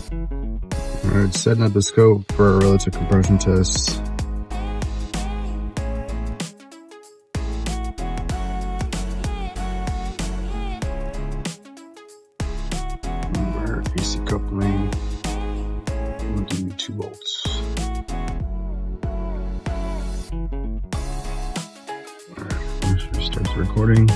Alright, setting up the scope for a relative compression test. Where AC coupling, we'll do 2 volts. Alright, starts recording.